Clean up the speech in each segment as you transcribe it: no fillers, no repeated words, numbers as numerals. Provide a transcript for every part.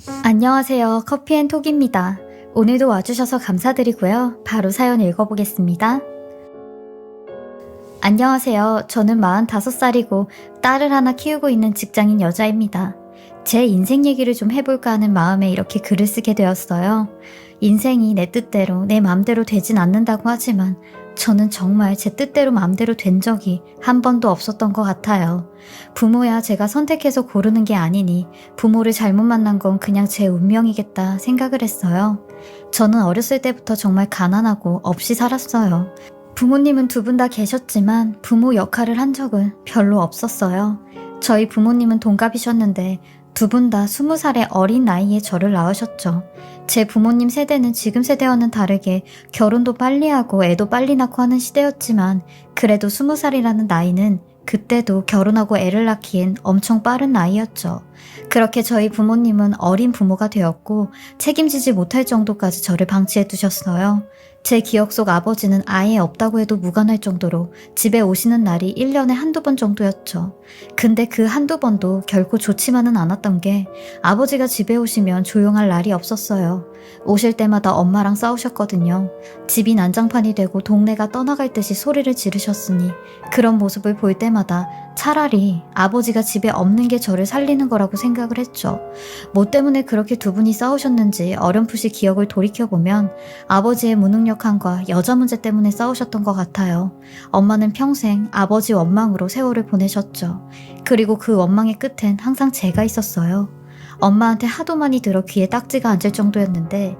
안녕하세요. 커피앤톡입니다. 오늘도 와주셔서 감사드리고요. 바로 사연 읽어보겠습니다. 안녕하세요. 저는 45살이고 딸을 하나 키우고 있는 직장인 여자입니다. 제 인생 얘기를 좀 해볼까 하는 마음에 이렇게 글을 쓰게 되었어요. 인생이 내 뜻대로 내 마음대로 되진 않는다고 하지만 저는 정말 제 뜻대로 마음대로 된 적이 한 번도 없었던 것 같아요. 부모야 제가 선택해서 고르는 게 아니니 부모를 잘못 만난 건 그냥 제 운명이겠다 생각을 했어요. 저는 어렸을 때부터 정말 가난하고 없이 살았어요. 부모님은 두 분 다 계셨지만 부모 역할을 한 적은 별로 없었어요. 저희 부모님은 동갑이셨는데 두 분 다 20살의 어린 나이에 저를 낳으셨죠. 제 부모님 세대는 지금 세대와는 다르게 결혼도 빨리 하고 애도 빨리 낳고 하는 시대였지만 그래도 20살이라는 나이는 그때도 결혼하고 애를 낳기엔 엄청 빠른 나이였죠. 그렇게 저희 부모님은 어린 부모가 되었고 책임지지 못할 정도까지 저를 방치해 두셨어요. 제 기억 속 아버지는 아예 없다고 해도 무관할 정도로 집에 오시는 날이 1년에 한두 번 정도였죠. 근데 그 한두 번도 결코 좋지만은 않았던 게 아버지가 집에 오시면 조용할 날이 없었어요. 오실 때마다 엄마랑 싸우셨거든요. 집이 난장판이 되고 동네가 떠나갈 듯이 소리를 지르셨으니 그런 모습을 볼 때마다 차라리 아버지가 집에 없는 게 저를 살리는 거라고 생각을 했죠. 뭐 때문에 그렇게 두 분이 싸우셨는지 어렴풋이 기억을 돌이켜보면 아버지의 무능력함과 여자 문제 때문에 싸우셨던 것 같아요. 엄마는 평생 아버지 원망으로 세월을 보내셨죠. 그리고 그 원망의 끝엔 항상 제가 있었어요. 엄마한테 하도 많이 들어 귀에 딱지가 앉을 정도였는데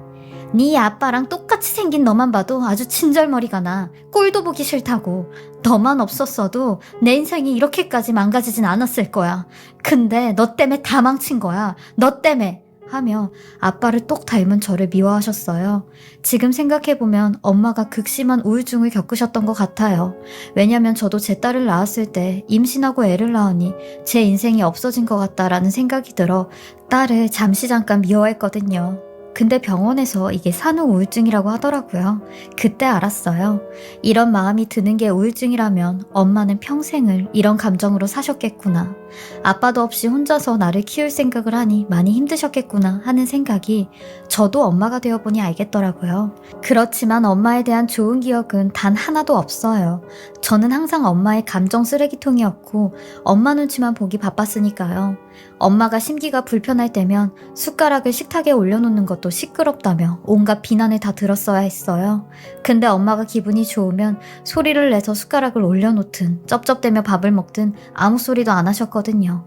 네 아빠랑 똑같이 생긴 너만 봐도 아주 친절머리가 나. 꼴도 보기 싫다고. 너만 없었어도 내 인생이 이렇게까지 망가지진 않았을 거야. 근데 너 때문에 다 망친 거야. 너 때문에. 하며 아빠를 똑 닮은 저를 미워하셨어요. 지금 생각해보면 엄마가 극심한 우울증을 겪으셨던 것 같아요. 왜냐면 저도 제 딸을 낳았을 때 임신하고 애를 낳으니 제 인생이 없어진 것 같다라는 생각이 들어 딸을 잠시 잠깐 미워했거든요. 근데 병원에서 이게 산후 우울증이라고 하더라고요. 그때 알았어요. 이런 마음이 드는 게 우울증이라면 엄마는 평생을 이런 감정으로 사셨겠구나. 아빠도 없이 혼자서 나를 키울 생각을 하니 많이 힘드셨겠구나 하는 생각이 저도 엄마가 되어보니 알겠더라고요. 그렇지만 엄마에 대한 좋은 기억은 단 하나도 없어요. 저는 항상 엄마의 감정 쓰레기통이었고 엄마 눈치만 보기 바빴으니까요. 엄마가 심기가 불편할 때면 숟가락을 식탁에 올려놓는 것도 시끄럽다며 온갖 비난을 다 들었어야 했어요. 근데 엄마가 기분이 좋으면 소리를 내서 숟가락을 올려놓든 쩝쩝대며 밥을 먹든 아무 소리도 안 하셨거든요.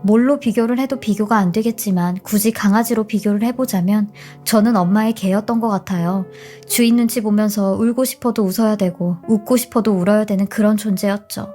뭘로 비교를 해도 비교가 안 되겠지만 굳이 강아지로 비교를 해보자면 저는 엄마의 개였던 것 같아요. 주인 눈치 보면서 울고 싶어도 웃어야 되고 웃고 싶어도 울어야 되는 그런 존재였죠.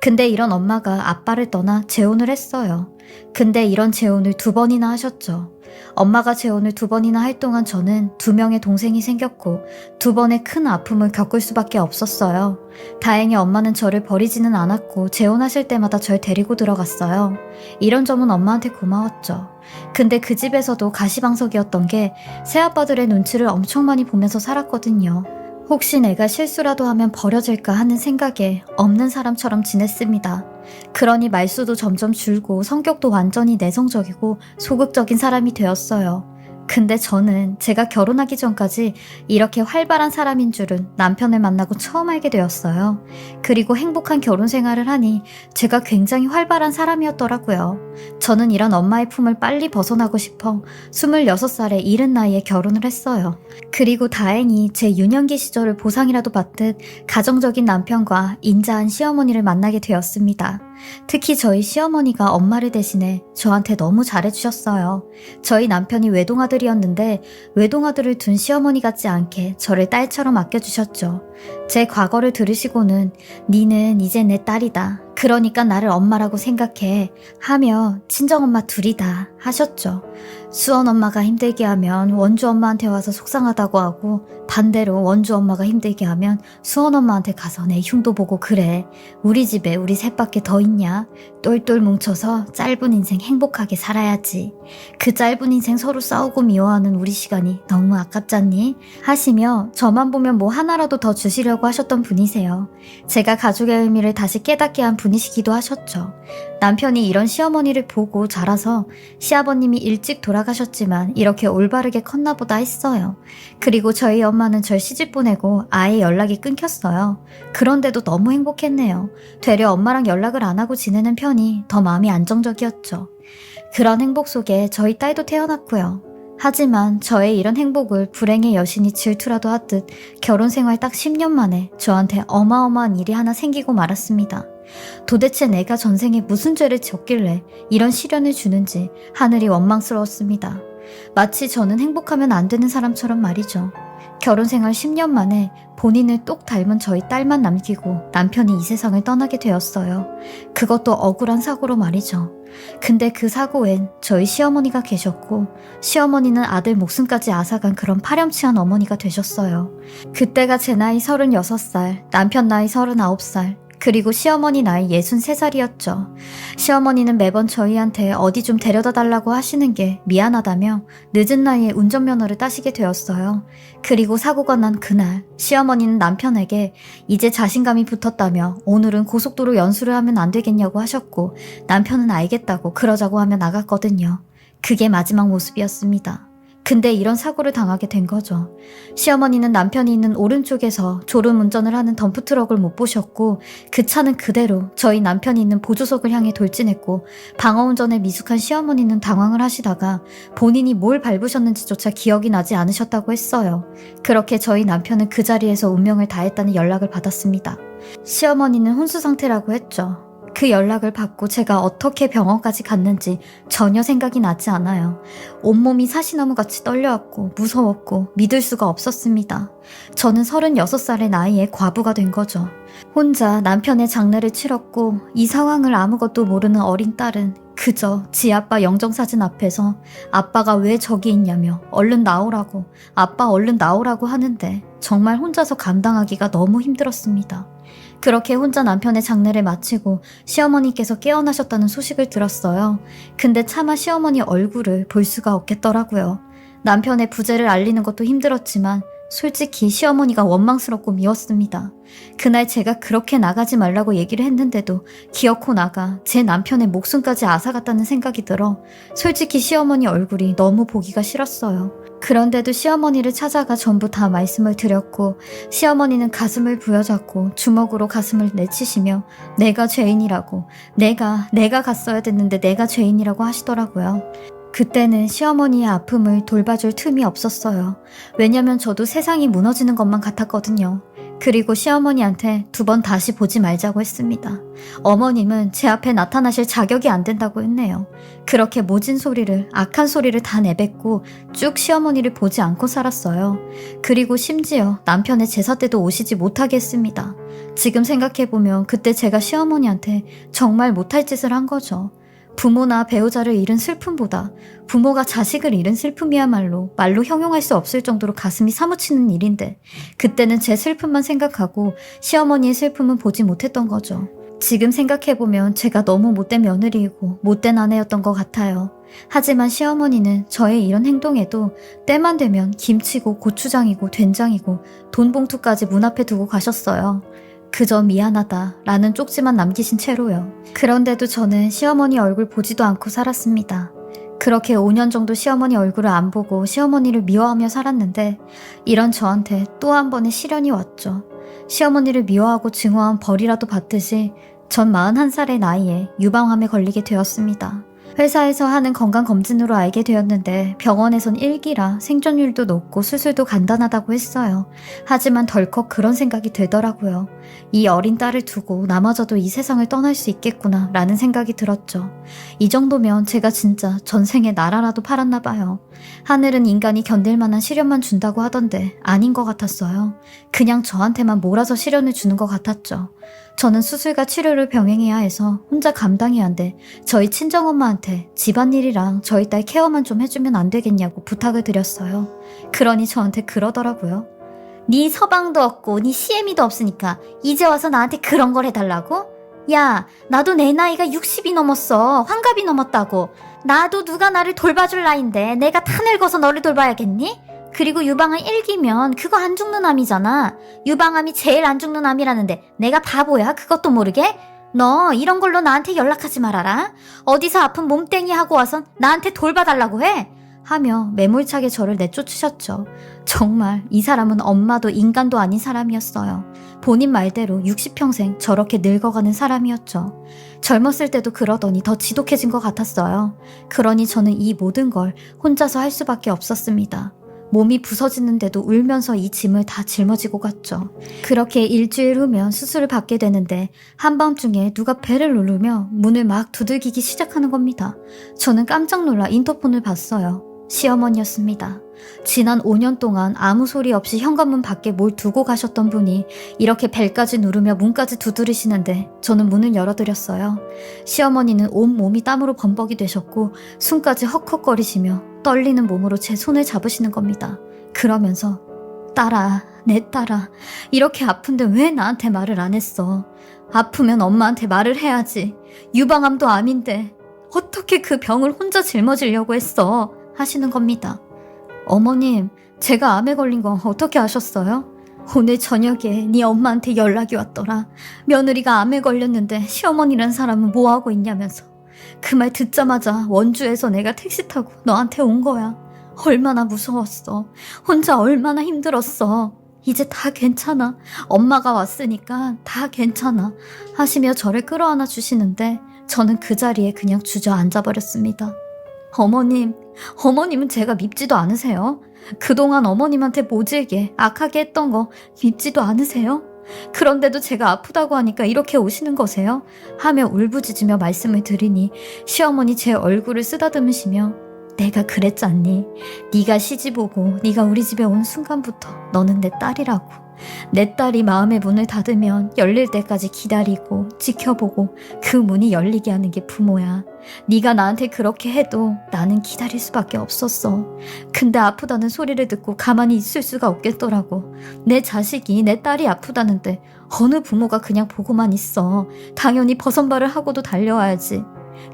근데 이런 엄마가 아빠를 떠나 재혼을 했어요. 근데 이런 재혼을 2번이나 하셨죠. 엄마가 재혼을 2번이나 할 동안 저는 2명의 동생이 생겼고 2번의 큰 아픔을 겪을 수밖에 없었어요. 다행히 엄마는 저를 버리지는 않았고 재혼하실 때마다 절 데리고 들어갔어요. 이런 점은 엄마한테 고마웠죠. 근데 그 집에서도 가시방석이었던 게 새아빠들의 눈치를 엄청 많이 보면서 살았거든요. 혹시 내가 실수라도 하면 버려질까 하는 생각에 없는 사람처럼 지냈습니다. 그러니 말수도 점점 줄고 성격도 완전히 내성적이고 소극적인 사람이 되었어요. 근데 저는 제가 결혼하기 전까지 이렇게 활발한 사람인 줄은 남편을 만나고 처음 알게 되었어요. 그리고 행복한 결혼 생활을 하니 제가 굉장히 활발한 사람이었더라고요. 저는 이런 엄마의 품을 빨리 벗어나고 싶어 26살의 이른 나이에 결혼을 했어요. 그리고 다행히 제 유년기 시절을 보상이라도 받듯 가정적인 남편과 인자한 시어머니를 만나게 되었습니다. 특히 저희 시어머니가 엄마를 대신해 저한테 너무 잘해주셨어요. 저희 남편이 외동아들이었는데 외동아들을 둔 시어머니 같지 않게 저를 딸처럼 아껴주셨죠. 제 과거를 들으시고는 니는 이제 내 딸이다. 그러니까 나를 엄마라고 생각해 하며 친정엄마 둘이다 하셨죠. 수원 엄마가 힘들게 하면 원주 엄마한테 와서 속상하다고 하고 반대로 원주 엄마가 힘들게 하면 수원 엄마한테 가서 내 흉도 보고 그래. 우리 집에 우리 셋밖에 더 있냐? 똘똘 뭉쳐서 짧은 인생 행복하게 살아야지. 그 짧은 인생 서로 싸우고 미워하는 우리 시간이 너무 아깝잖니? 하시며 저만 보면 뭐 하나라도 더 주시려고 하셨던 분이세요. 제가 가족의 의미를 다시 깨닫게 한 분이시기도 하셨죠. 남편이 이런 시어머니를 보고 자라서 시아버님이 일찍 돌아가셨지만 이렇게 올바르게 컸나 보다 했어요. 그리고 저희 엄마는 절 시집 보내고 아예 연락이 끊겼어요. 그런데도 너무 행복했네요. 되려 엄마랑 연락을 안 하고 지내는 편이 더 마음이 안정적이었죠. 그런 행복 속에 저희 딸도 태어났고요. 하지만 저의 이런 행복을 불행의 여신이 질투라도 하듯 결혼 생활 딱 10년 만에 저한테 어마어마한 일이 하나 생기고 말았습니다. 도대체 내가 전생에 무슨 죄를 지었길래 이런 시련을 주는지 하늘이 원망스러웠습니다. 마치 저는 행복하면 안 되는 사람처럼 말이죠. 결혼 생활 10년 만에 본인을 똑 닮은 저희 딸만 남기고 남편이 이 세상을 떠나게 되었어요. 그것도 억울한 사고로 말이죠. 근데 그 사고엔 저희 시어머니가 계셨고 시어머니는 아들 목숨까지 앗아간 그런 파렴치한 어머니가 되셨어요. 그때가 제 나이 36살, 남편 나이 39살, 그리고 시어머니 나이 63살이었죠. 시어머니는 매번 저희한테 어디 좀 데려다 달라고 하시는 게 미안하다며 늦은 나이에 운전면허를 따시게 되었어요. 그리고 사고가 난 그날 시어머니는 남편에게 이제 자신감이 붙었다며 오늘은 고속도로 연수를 하면 안 되겠냐고 하셨고 남편은 알겠다고 그러자고 하며 나갔거든요. 그게 마지막 모습이었습니다. 근데 이런 사고를 당하게 된 거죠. 시어머니는 남편이 있는 오른쪽에서 졸음 운전을 하는 덤프트럭을 못 보셨고 그 차는 그대로 저희 남편이 있는 보조석을 향해 돌진했고 방어운전에 미숙한 시어머니는 당황을 하시다가 본인이 뭘 밟으셨는지조차 기억이 나지 않으셨다고 했어요. 그렇게 저희 남편은 그 자리에서 운명을 다했다는 연락을 받았습니다. 시어머니는 혼수 상태라고 했죠. 그 연락을 받고 제가 어떻게 병원까지 갔는지 전혀 생각이 나지 않아요. 온몸이 사시나무같이 떨려왔고 무서웠고 믿을 수가 없었습니다. 저는 36살의 나이에 과부가 된 거죠. 혼자 남편의 장례를 치렀고 이 상황을 아무것도 모르는 어린 딸은 그저 지 아빠 영정사진 앞에서 아빠가 왜 저기 있냐며 얼른 나오라고 아빠 얼른 나오라고 하는데 정말 혼자서 감당하기가 너무 힘들었습니다. 그렇게 혼자 남편의 장례를 마치고 시어머니께서 깨어나셨다는 소식을 들었어요. 근데 차마 시어머니 얼굴을 볼 수가 없겠더라고요. 남편의 부재를 알리는 것도 힘들었지만 솔직히 시어머니가 원망스럽고 미웠습니다. 그날 제가 그렇게 나가지 말라고 얘기를 했는데도 기어코 나가 제 남편의 목숨까지 앗아갔다는 생각이 들어 솔직히 시어머니 얼굴이 너무 보기가 싫었어요. 그런데도 시어머니를 찾아가 전부 다 말씀을 드렸고 시어머니는 가슴을 부여잡고 주먹으로 가슴을 내치시며 내가 죄인이라고 내가 갔어야 됐는데 내가 죄인이라고 하시더라고요. 그때는 시어머니의 아픔을 돌봐줄 틈이 없었어요. 왜냐면 저도 세상이 무너지는 것만 같았거든요. 그리고 시어머니한테 2번 다시 보지 말자고 했습니다. 어머님은 제 앞에 나타나실 자격이 안 된다고 했네요. 그렇게 모진 소리를, 악한 소리를 다 내뱉고 쭉 시어머니를 보지 않고 살았어요. 그리고 심지어 남편의 제사 때도 오시지 못하게 했습니다. 지금 생각해보면 그때 제가 시어머니한테 정말 못할 짓을 한 거죠. 부모나 배우자를 잃은 슬픔보다 부모가 자식을 잃은 슬픔이야말로 말로 형용할 수 없을 정도로 가슴이 사무치는 일인데 그때는 제 슬픔만 생각하고 시어머니의 슬픔은 보지 못했던 거죠. 지금 생각해보면 제가 너무 못된 며느리이고 못된 아내였던 것 같아요. 하지만 시어머니는 저의 이런 행동에도 때만 되면 김치고 고추장이고 된장이고 돈 봉투까지 문 앞에 두고 가셨어요. 그저 미안하다 라는 쪽지만 남기신 채로요. 그런데도 저는 시어머니 얼굴 보지도 않고 살았습니다. 그렇게 5년 정도 시어머니 얼굴을 안 보고 시어머니를 미워하며 살았는데 이런 저한테 또 한 번의 시련이 왔죠. 시어머니를 미워하고 증오한 벌이라도 받듯이 전 41살의 나이에 유방암에 걸리게 되었습니다. 회사에서 하는 건강검진으로 알게 되었는데 병원에선 1기라 생존율도 높고 수술도 간단하다고 했어요. 하지만 덜컥 그런 생각이 들더라고요. 이 어린 딸을 두고 나마저도 이 세상을 떠날 수 있겠구나 라는 생각이 들었죠. 이 정도면 제가 진짜 전생에 나라라도 팔았나 봐요. 하늘은 인간이 견딜 만한 시련만 준다고 하던데 아닌 것 같았어요. 그냥 저한테만 몰아서 시련을 주는 것 같았죠. 저는 수술과 치료를 병행해야 해서 혼자 감당이 안 돼 저희 친정엄마한테 집안일이랑 저희 딸 케어만 좀 해주면 안 되겠냐고 부탁을 드렸어요. 그러니 저한테 그러더라고요. 네 서방도 없고 네 시애미도 없으니까 이제 와서 나한테 그런 걸 해달라고? 야, 나도 내 나이가 60이 넘었어. 환갑이 넘었다고. 나도 누가 나를 돌봐줄 나이인데 내가 다 늙어서 너를 돌봐야겠니? 그리고 유방암 1기면 그거 안 죽는 암이잖아. 유방암이 제일 안 죽는 암이라는데 내가 바보야? 그것도 모르게? 너 이런 걸로 나한테 연락하지 말아라. 어디서 아픈 몸땡이 하고 와선 나한테 돌봐달라고 해. 하며 매몰차게 저를 내쫓으셨죠. 정말 이 사람은 엄마도 인간도 아닌 사람이었어요. 본인 말대로 60평생 저렇게 늙어가는 사람이었죠. 젊었을 때도 그러더니 더 지독해진 것 같았어요. 그러니 저는 이 모든 걸 혼자서 할 수밖에 없었습니다. 몸이 부서지는데도 울면서 이 짐을 다 짊어지고 갔죠. 그렇게 일주일 후면 수술을 받게 되는데 한밤중에 누가 벨을 누르며 문을 막 두들기기 시작하는 겁니다. 저는 깜짝 놀라 인터폰을 봤어요. 시어머니였습니다. 지난 5년 동안 아무 소리 없이 현관문 밖에 뭘 두고 가셨던 분이 이렇게 벨까지 누르며 문까지 두드리시는데 저는 문을 열어드렸어요. 시어머니는 온몸이 땀으로 범벅이 되셨고 숨까지 헉헉거리시며 떨리는 몸으로 제 손을 잡으시는 겁니다. 그러면서 딸아, 내 딸아, 이렇게 아픈데 왜 나한테 말을 안 했어? 아프면 엄마한테 말을 해야지. 유방암도 암인데 어떻게 그 병을 혼자 짊어지려고 했어? 하시는 겁니다. 어머님, 제가 암에 걸린 거 어떻게 아셨어요? 오늘 저녁에 네 엄마한테 연락이 왔더라. 며느리가 암에 걸렸는데 시어머니란 사람은 뭐하고 있냐면서. 그 말 듣자마자 원주에서 내가 택시 타고 너한테 온 거야. 얼마나 무서웠어. 혼자 얼마나 힘들었어. 이제 다 괜찮아. 엄마가 왔으니까 다 괜찮아. 하시며 저를 끌어안아 주시는데 저는 그 자리에 그냥 주저앉아 버렸습니다. 어머님은 제가 밉지도 않으세요? 그동안 어머님한테 모질게 악하게 했던 거 밉지도 않으세요? 그런데도 제가 아프다고 하니까 이렇게 오시는 거세요? 하며 울부짖으며 말씀을 드리니 시어머니 제 얼굴을 쓰다듬으시며 내가 그랬잖니. 네가 시집 오고 네가 우리 집에 온 순간부터 너는 내 딸이라고. 내 딸이 마음의 문을 닫으면 열릴 때까지 기다리고 지켜보고 그 문이 열리게 하는 게 부모야. 네가 나한테 그렇게 해도 나는 기다릴 수밖에 없었어. 근데 아프다는 소리를 듣고 가만히 있을 수가 없겠더라고. 내 자식이 내 딸이 아프다는데 어느 부모가 그냥 보고만 있어. 당연히 버선발을 하고도 달려와야지.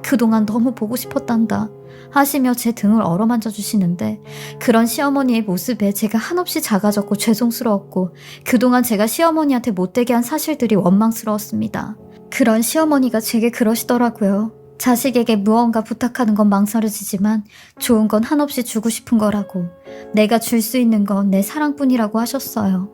그동안 너무 보고 싶었단다. 하시며 제 등을 어루만져 주시는데 그런 시어머니의 모습에 제가 한없이 작아졌고 죄송스러웠고 그동안 제가 시어머니한테 못되게 한 사실들이 원망스러웠습니다. 그런 시어머니가 제게 그러시더라고요. 자식에게 무언가 부탁하는 건 망설여지지만 좋은 건 한없이 주고 싶은 거라고. 내가 줄 수 있는 건 내 사랑뿐이라고 하셨어요.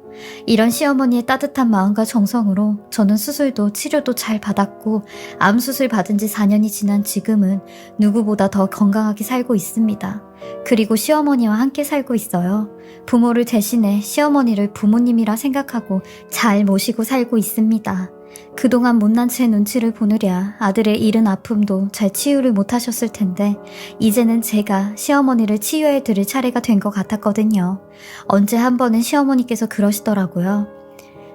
이런 시어머니의 따뜻한 마음과 정성으로 저는 수술도 치료도 잘 받았고 암 수술 받은 지 4년이 지난 지금은 누구보다 더 건강하게 살고 있습니다. 그리고 시어머니와 함께 살고 있어요. 부모를 대신해 시어머니를 부모님이라 생각하고 잘 모시고 살고 있습니다. 그동안 못난 제 눈치를 보느랴 아들의 이른 아픔도 잘 치유를 못하셨을 텐데 이제는 제가 시어머니를 치유해 드릴 차례가 된 것 같았거든요. 언제 한 번은 시어머니께서 그러시더라고요.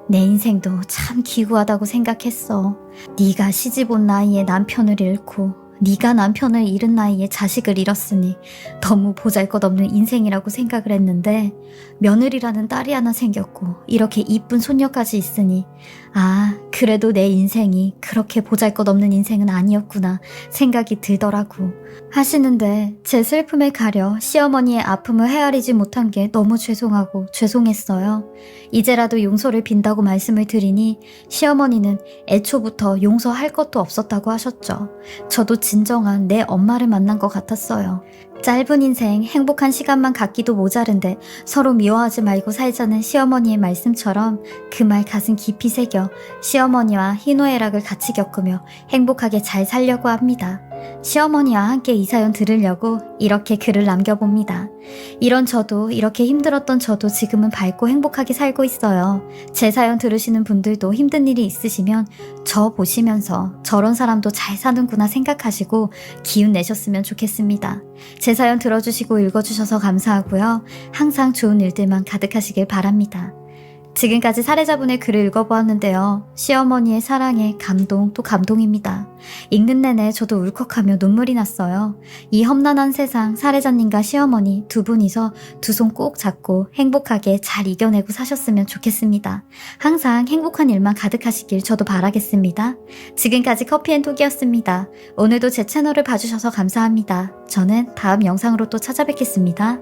내 인생도 참 기구하다고 생각했어. 네가 시집 온 나이에 남편을 잃고 네가 남편을 잃은 나이에 자식을 잃었으니 너무 보잘것없는 인생이라고 생각을 했는데 며느리라는 딸이 하나 생겼고 이렇게 이쁜 손녀까지 있으니 아, 그래도 내 인생이 그렇게 보잘것없는 인생은 아니었구나 생각이 들더라고. 하시는데 제 슬픔을 가려 시어머니의 아픔을 헤아리지 못한 게 너무 죄송하고 죄송했어요. 이제라도 용서를 빈다고 말씀을 드리니 시어머니는 애초부터 용서할 것도 없었다고 하셨죠. 저도 진정한 내 엄마를 만난 것 같았어요. 짧은 인생 행복한 시간만 갖기도 모자른데 서로 미워하지 말고 살자는 시어머니의 말씀처럼 그 말 가슴 깊이 새겨 시어머니와 희노애락을 같이 겪으며 행복하게 잘 살려고 합니다. 시어머니와 함께 이 사연 들으려고 이렇게 글을 남겨봅니다. 이런 저도 이렇게 힘들었던 저도 지금은 밝고 행복하게 살고 있어요. 제 사연 들으시는 분들도 힘든 일이 있으시면 저 보시면서 저런 사람도 잘 사는구나 생각하시고 기운 내셨으면 좋겠습니다. 제 사연 들어주시고 읽어주셔서 감사하고요. 항상 좋은 일들만 가득하시길 바랍니다. 지금까지 사례자분의 글을 읽어보았는데요. 시어머니의 사랑에 감동 또 감동입니다. 읽는 내내 저도 울컥하며 눈물이 났어요. 이 험난한 세상 사례자님과 시어머니 두 분이서 두 손 꼭 잡고 행복하게 잘 이겨내고 사셨으면 좋겠습니다. 항상 행복한 일만 가득하시길 저도 바라겠습니다. 지금까지 커피앤톡이었습니다. 오늘도 제 채널을 봐주셔서 감사합니다. 저는 다음 영상으로 또 찾아뵙겠습니다.